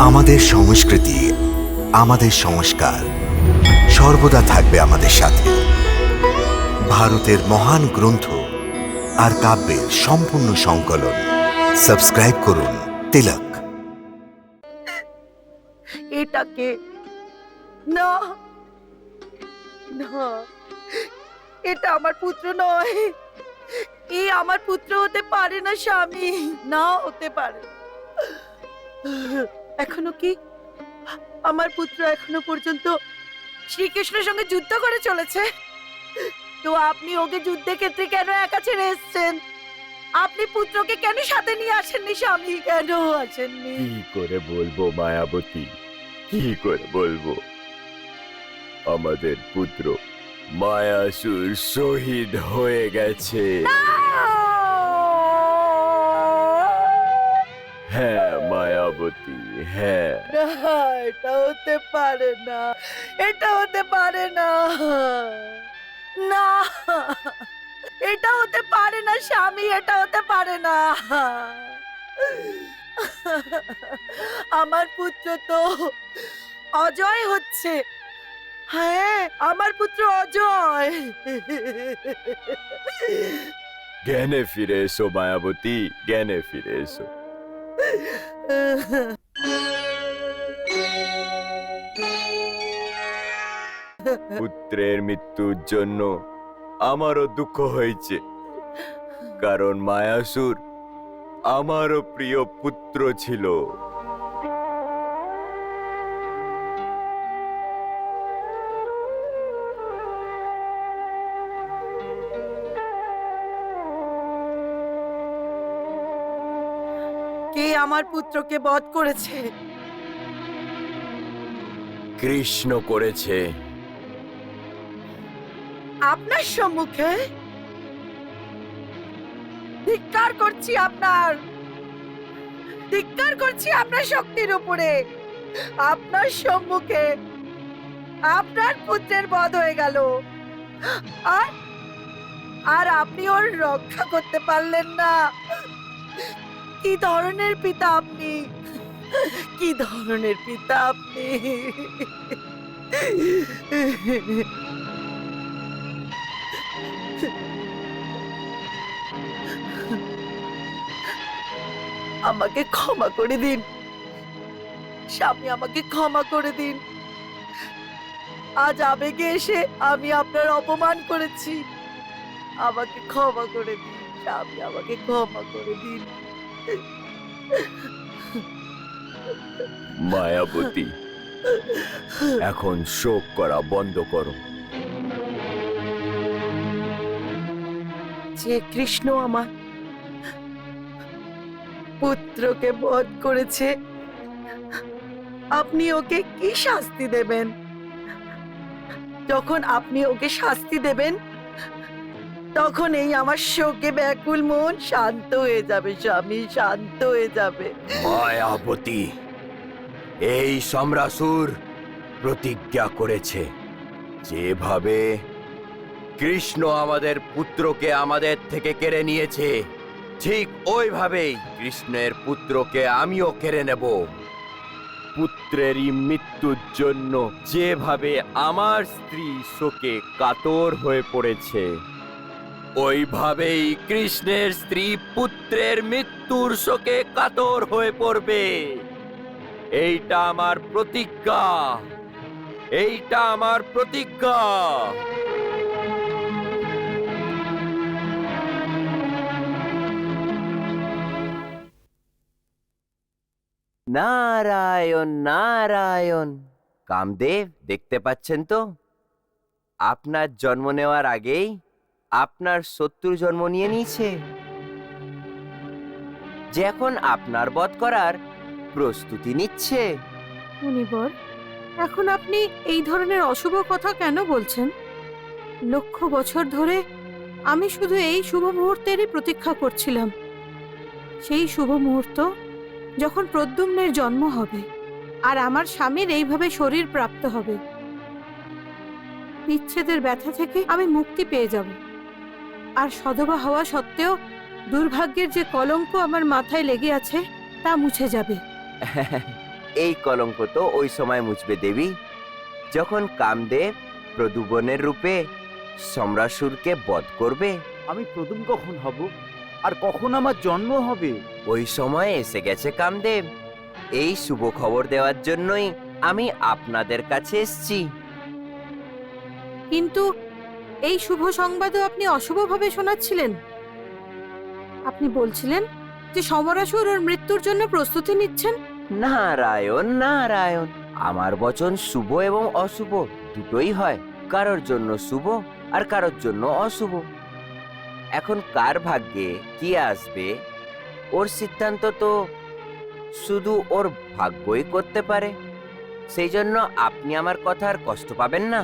আমাদের সংস্কৃতি, আমাদের সংস্কার সর্বদা থাকবে আমাদের সাথে। ভারতের মহান গ্রন্থ আর কাব্যের সম্পূর্ণ সংকলন। সাবস্ক্রাইব করুন তিলক। এটাকে না না, এটা আমার পুত্র নয়। এ আমার পুত্র হতে পারে না স্বামী, না হতে পারে। এখনো কি আমার পুত্র এখনো পর্যন্ত শ্রীকৃষ্ণের সঙ্গে যুদ্ধ করে চলেছে? তো আপনি ওকে যুদ্ধের ক্ষেত্রে কেন একা ছেড়ে এসেছেন? আপনি পুত্রকে কেন সাথে নিয়ে আসেননি স্বামী? কেন আসেননি? কি করে বলবো মায়াবতী, কি করে বলবো? আমাদের পুত্র মায়াসুর শহীদ হয়ে গেছে। হ্যাঁ মায়াবতী, হ্যাঁ। না, এটা হতে পারে না, এটা হতে পারে না, না, এটা হতে পারে না স্বামী, এটা হতে পারে না। আমার পুত্র তো অজয় হচ্ছে। হ্যাঁ, আমার পুত্র অজয়। জ্ঞানে ফিরে এসো মায়াবতী, জ্ঞানে ফিরে এসো। পুত্রের মৃত্যুর জন্য আমারও দুঃখ হয়েছে, কারণ মায়াসুর আমারও প্রিয় পুত্র ছিল। কে আমার পুত্রকে বধ করেছে? কৃষ্ণ করেছে। আপনার সম্মুখে? ধিক্কার করছি আপনার, ধিক্কার করছি আপনার শক্তির উপরে। আপনার সম্মুখে আপনার পুত্রের বধ হয়ে গেল, আর আর আপনি ওর রক্ষা করতে পারলেন না। কি ধরনের পিতা আপনি? কি ধরনের পিতা আপনি? আমাকে ক্ষমা করে দিন স্বামী, আমাকে ক্ষমা করে দিন। আজ আবেগে এসে আমি আপনার অপমান করেছি। আমাকে ক্ষমা করে দিন স্বামী, আমাকে ক্ষমা করে দিন। মায়াবতী, এখন শোক করা বন্ধ করো। যে কৃষ্ণ আমার পুত্রকে বধ করেছে, আপনি ওকে কি শাস্তি দেবেন? যখন আপনি ওকে শাস্তি দেবেন, তখন এই আমার শোকে ব্যাকুল মন শান্ত হয়ে যাবে স্বামী, শান্ত হয়ে যাবে। মায়াবতী, এই সম্রাসুর প্রতিজ্ঞা করেছে, যেভাবে কৃষ্ণ আমাদের পুত্রকে আমাদের থেকে কেড়ে নিয়েছে, ঠিক ওইভাবেই কৃষ্ণের পুত্রকে আমিও কেড়ে নেব। পুত্রেরই মৃত্যুর জন্য যেভাবে আমার স্ত্রী শোকে কাতর হয়ে পড়েছে, ওইভাবেই কৃষ্ণের স্ত্রী পুত্রের মৃত্যুর শোকে কাতর হয়ে পড়বে। এইটা আমার প্রতিজ্ঞা, এইটা আমার প্রতিজ্ঞা। নারায়ণ নারায়ণ। কামদেব, দেখতে পাচ্ছেন তো, আপনার জন্ম নেওয়ার আগেই আপনার শত্রু জন্ম নিয়ে নিয়েছে, যে এখন আপনার বধ করার প্রস্তুতি নিচ্ছে। মুনিবর, এখন আপনি এই ধরনের অশুভ কথা কেন বলছেন? লক্ষ বছর ধরে আমি শুধু এই শুভ মুহূর্তেরই প্রতীক্ষা করছিলাম। সেই শুভ মুহূর্ত যখন প্রদ্যুম্নের জন্ম হবে আর আমার স্বামীর এইভাবে শরীর প্রাপ্ত হবে। বিচ্ছেদের ব্যথা থেকে আমি মুক্তি পেয়ে যাব, আর সধবা হওয়া সত্ত্বেও দুর্ভাগ্যের যে কলঙ্ক আমার মাথায় লেগে আছে তা মুছে যাবে। এই কলঙ্ক তো ওই সময় মুছবে দেবী, যখন কামদেব প্রদুবনের রূপে সম্রাসুরকে বধ করবে। আমি প্রথম কখন হব, আর কখন আমার জন্ম হবে? ওই সময় এসে গেছে কামদেব। এই শুভ খবর দেওয়ার জন্যই আমি আপনাদের কাছে এসেছি। কিন্তু এই শুভ সংবাদও আপনি অশুভভাবে শোনাচ্ছিলেন। আপনি বলছিলেন যে সমরাসুর ওর মৃত্যুর জন্য প্রস্তুতি নিচ্ছেন। নারায়ণ নারায়ণ, আমার বচন শুভ এবং অশুভ দুটোই হয়, কারোর জন্য শুভ আর কারোর জন্য অশুভ। এখন কার ভাগ্যে কি আসবে ওর সিদ্ধান্ত তো শুধু ওর ভাগ্যই করতে পারে। সেই জন্য আপনি আমার কথার কষ্ট পাবেন না।